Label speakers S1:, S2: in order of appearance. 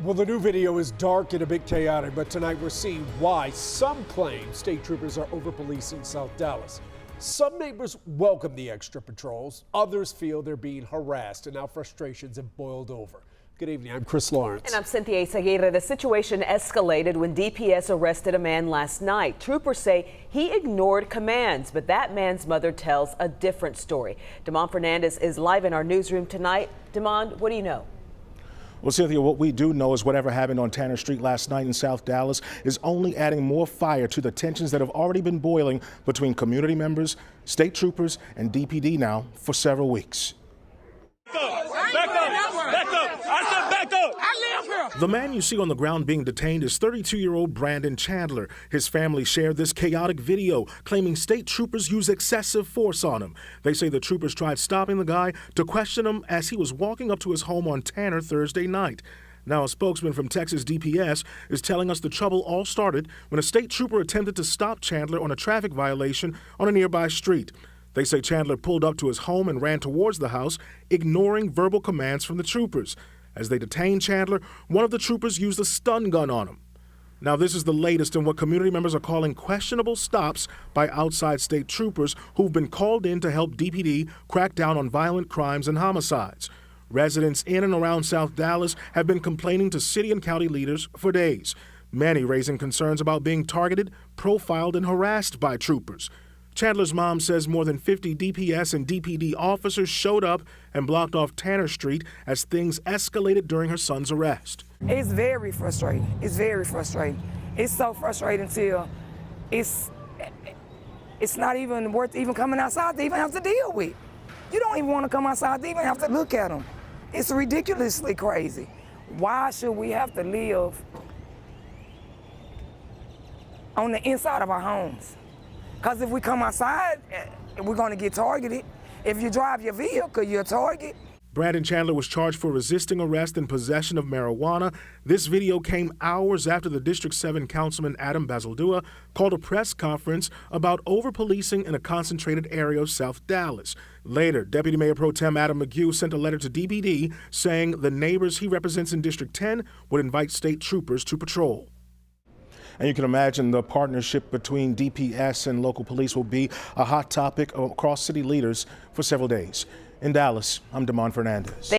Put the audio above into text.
S1: Well, the new video is dark and a bit chaotic, but tonight we're seeing why some claim state troopers are over-policing South Dallas. Some neighbors welcome the extra patrols. Others feel they're being harassed, and now frustrations have boiled over. Good evening. I'm Chris Lawrence.
S2: And I'm Cynthia Isaguirre. The situation escalated when DPS arrested a man last night. Troopers say he ignored commands, but that man's mother tells a different story. Damon Fernandez is live in our newsroom tonight. Damon, what do you know?
S3: Well, Cynthia, what we do know is whatever happened on Tanner Street last night in South Dallas is only adding more fire to the tensions that have already been boiling between community members, state troopers, and DPD now for several weeks.
S4: Back up! I said back up! I live here!
S3: The man you see on the ground being detained is 32-year-old Brandon Chandler. His family shared this chaotic video, claiming state troopers use excessive force on him. They say the troopers tried stopping the guy to question him as he was walking up to his home on Tanner Thursday night. Now, a spokesman from Texas DPS is telling us the trouble all started when a state trooper attempted to stop Chandler on a traffic violation on a nearby street. They say Chandler pulled up to his home and ran towards the house, ignoring verbal commands from the troopers. As they detained Chandler, one of the troopers used a stun gun on him. Now, this is the latest in what community members are calling questionable stops by outside state troopers who've been called in to help DPD crack down on violent crimes and homicides. Residents in and around South Dallas have been complaining to city and county leaders for days, many raising concerns about being targeted, profiled, and harassed by troopers. Chandler's mom says more than 50 DPS and DPD officers showed up and blocked off Tanner Street as things escalated during her son's arrest.
S5: It's very frustrating. It's very frustrating. It's so frustrating till it's not even worth even coming outside to even have to deal with. You don't even want to come outside to even have to look at them. It's ridiculously crazy. Why should we have to live on the inside of our homes? Because if we come outside, we're going to get targeted. If you drive your vehicle, you're a target.
S3: Brandon Chandler was charged for resisting arrest and possession of marijuana. This video came hours after the District 7 Councilman Adam Bazaldua called a press conference about over-policing in a concentrated area of South Dallas. Later, Deputy Mayor Pro Tem Adam McHugh sent a letter to DPD saying the neighbors he represents in District 10 would invite state troopers to patrol. And you can imagine the partnership between DPS and local police will be a hot topic across city leaders for several days. In Dallas, I'm Damon Fernandez.